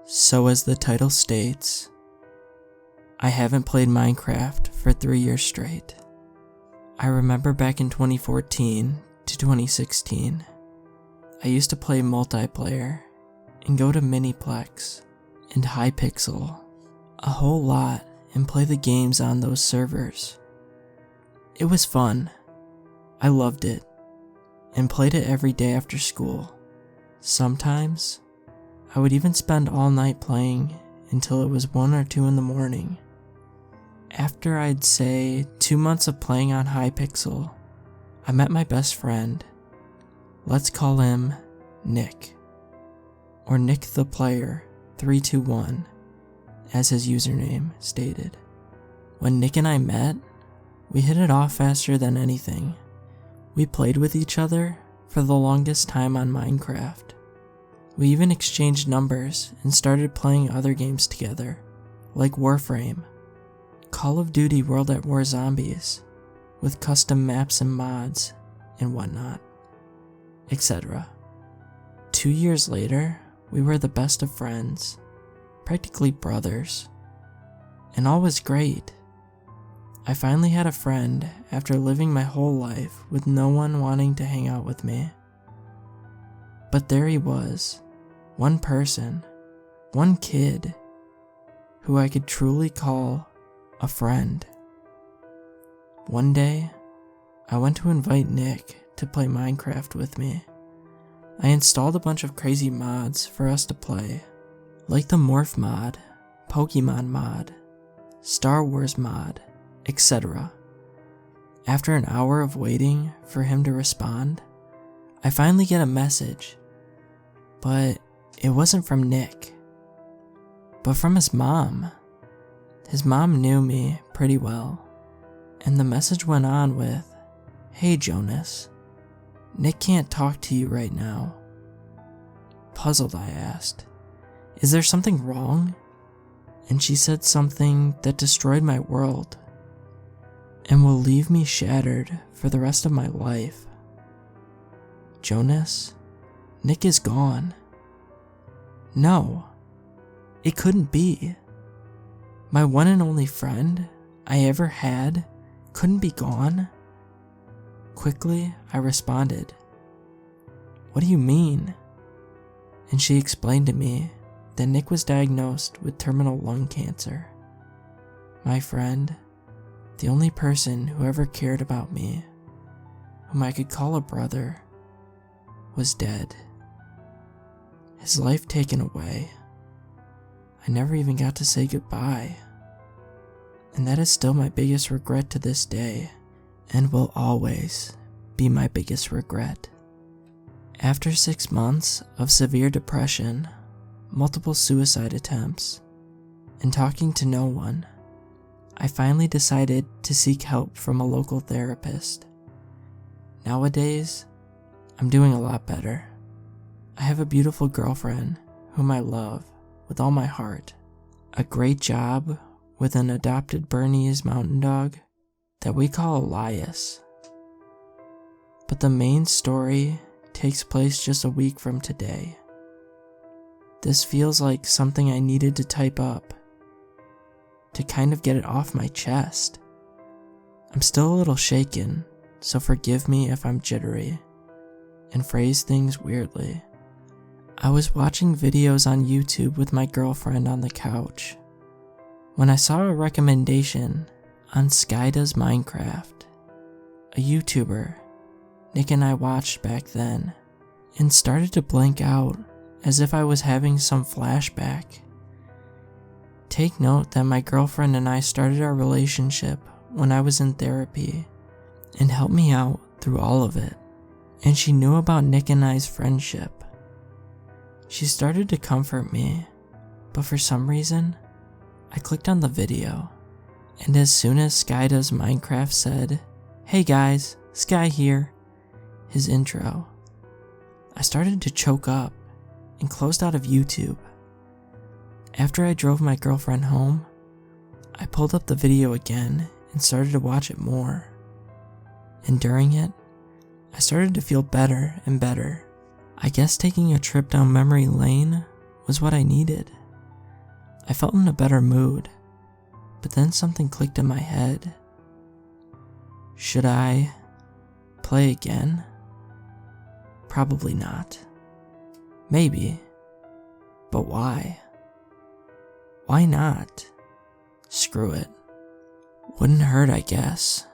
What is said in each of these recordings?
So as the title states, I haven't played Minecraft for 3 years straight. I remember back in 2014 to 2016, I used to play multiplayer and go to miniplex and hypixel a whole lot and play the games on those servers. It was fun. I loved it and played it every day after school. Sometimes I would even spend all night playing until it was 1 or 2 in the morning. After I'd say 2 months of playing on hypixel, I met my best friend. Let's call him Nick, or Nick the Player 321, as his username stated. When Nick and I met, we hit it off faster than anything. We played with each other for the longest time on Minecraft. We even exchanged numbers and started playing other games together, like Warframe, Call of Duty World at War Zombies, with custom maps and mods and whatnot, etc. 2 years later, we were the best of friends, practically brothers, and all was great. I finally had a friend after living my whole life with no one wanting to hang out with me. But there he was, one person, one kid, who I could truly call a friend. One day, I went to invite Nick to play Minecraft with me. I installed a bunch of crazy mods for us to play, like the Morph mod, Pokemon mod, Star Wars mod, etc. After an hour of waiting for him to respond, I finally get a message, but it wasn't from Nick, but from his mom. His mom knew me pretty well, and the message went on with, "Hey Jonas, Nick can't talk to you right now." Puzzled, I asked, "Is there something wrong?" And she said something that destroyed my world and will leave me shattered for the rest of my life. "Jonas, Nick is gone." No, it couldn't be. My one and only friend I ever had couldn't be gone. Quickly, I responded, "What do you mean?" And she explained to me that Nick was diagnosed with terminal lung cancer. My friend, the only person who ever cared about me, whom I could call a brother, was dead. His life taken away. I never even got to say goodbye. And that is still my biggest regret to this day, and will always be my biggest regret. After 6 months of severe depression, multiple suicide attempts, and talking to no one, I finally decided to seek help from a local therapist. Nowadays, I'm doing a lot better. I have a beautiful girlfriend whom I love with all my heart, a great job with an adopted Bernese mountain dog that we call Elias. But the main story takes place just a week from today. This feels like something I needed to type up to kind of get it off my chest. I'm still a little shaken, so forgive me if I'm jittery and phrase things weirdly. I was watching videos on YouTube with my girlfriend on the couch when I saw a recommendation on Sky Does Minecraft, a YouTuber Nick and I watched back then, and started to blank out as if I was having some flashback. Take note that my girlfriend and I started our relationship when I was in therapy and helped me out through all of it, and she knew about Nick and I's friendship. She started to comfort me, but for some reason, I clicked on the video, and as soon as Sky Does Minecraft said, "Hey guys, Sky here," his intro, I started to choke up and closed out of YouTube. After I drove my girlfriend home, I pulled up the video again and started to watch it more. And during it, I started to feel better and better. I guess taking a trip down memory lane was what I needed. I felt in a better mood, but then something clicked in my head. Should I play again? Probably not. Maybe. But why? Why not? Screw it. Wouldn't hurt, I guess.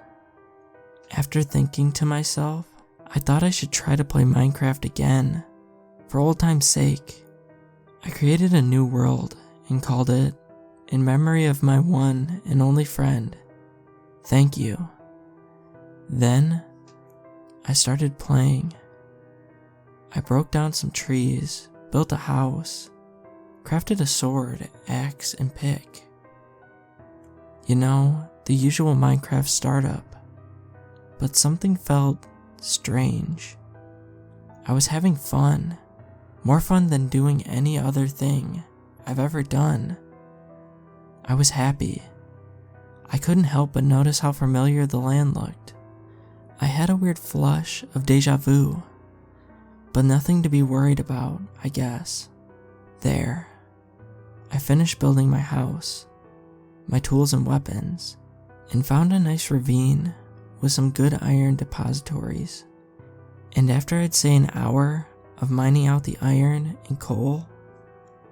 After thinking to myself, I thought I should try to play Minecraft again. For old time's sake. I created a new world and called it In Memory of My One and Only Friend. Thank you. Then, I started playing. I broke down some trees, built a house, crafted a sword, axe, and pick. You know, the usual Minecraft startup. But something felt strange. I was having fun. More fun than doing any other thing I've ever done. I was happy. I couldn't help but notice how familiar the land looked. I had a weird flush of deja vu, but nothing to be worried about, I guess. There. I finished building my house, my tools and weapons, and found a nice ravine with some good iron depositories. And after I'd say an hour of mining out the iron and coal,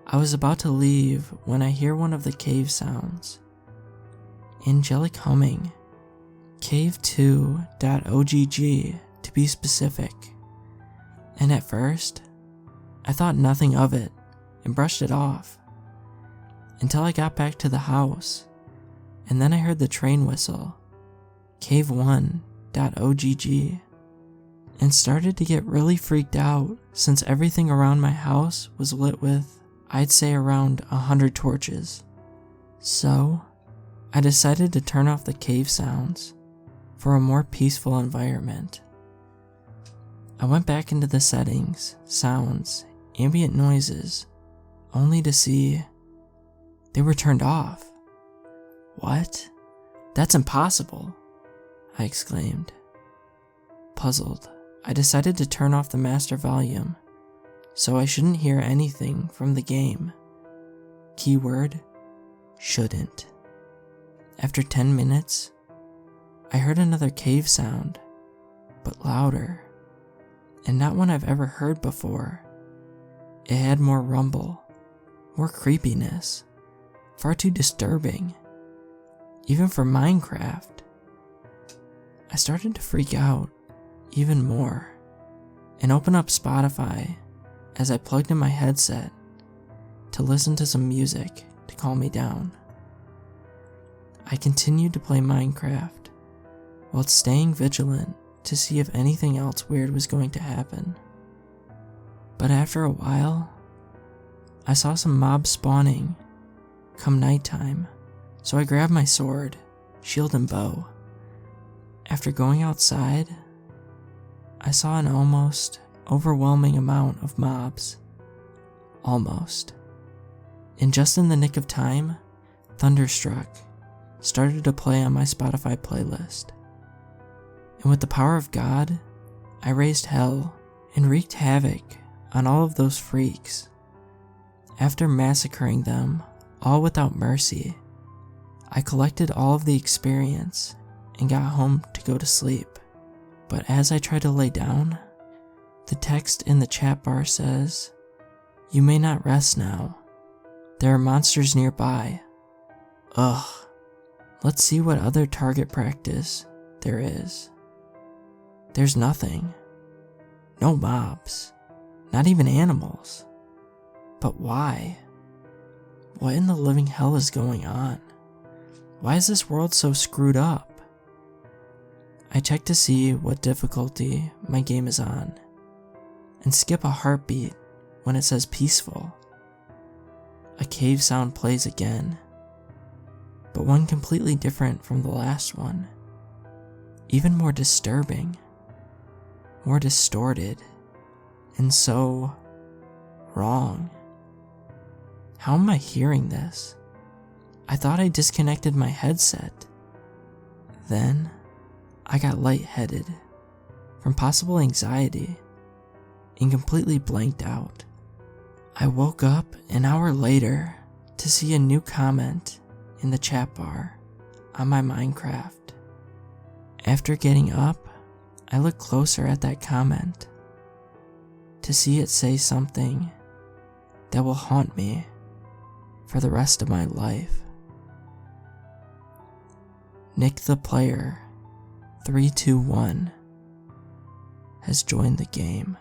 I was about to leave when I hear one of the cave sounds. Angelic humming. Cave2.ogg to be specific. And at first, I thought nothing of it and brushed it off. Until I got back to the house, and then I heard the train whistle. Cave1.ogg. And started to get really freaked out since everything around my house was lit with, I'd say, around 100 torches. So, I decided to turn off the cave sounds for a more peaceful environment. I went back into the settings, sounds, ambient noises, only to see they were turned off. What? That's impossible, I exclaimed. Puzzled, I decided to turn off the master volume, so I shouldn't hear anything from the game. Keyword, shouldn't. After 10 minutes, I heard another cave sound, but louder, and not one I've ever heard before. It had more rumble, more creepiness, far too disturbing, even for Minecraft. I started to freak out even more and open up Spotify as I plugged in my headset to listen to some music to calm me down. I continued to play Minecraft while staying vigilant to see if anything else weird was going to happen. But after a while, I saw some mobs spawning come nighttime, so I grabbed my sword, shield, and bow. After going outside, I saw an almost overwhelming amount of mobs. Almost. And just in the nick of time, Thunderstruck started to play on my Spotify playlist. And with the power of God, I raised hell and wreaked havoc on all of those freaks. After massacring them all without mercy, I collected all of the experience and got home to go to sleep. But as I try to lay down, the text in the chat bar says, "You may not rest now. There are monsters nearby." Ugh. Let's see what other target practice there is. There's nothing. No mobs. Not even animals. But why? What in the living hell is going on? Why is this world so screwed up? I check to see what difficulty my game is on, and skip a heartbeat when it says peaceful. A cave sound plays again, but one completely different from the last one. Even more disturbing, more distorted, and so wrong. How am I hearing this? I thought I disconnected my headset. Then, I got lightheaded from possible anxiety and completely blanked out. I woke up an hour later to see a new comment in the chat bar on my Minecraft. After getting up, I look closer at that comment to see it say something that will haunt me for the rest of my life. Nick the Player 321 has joined the game.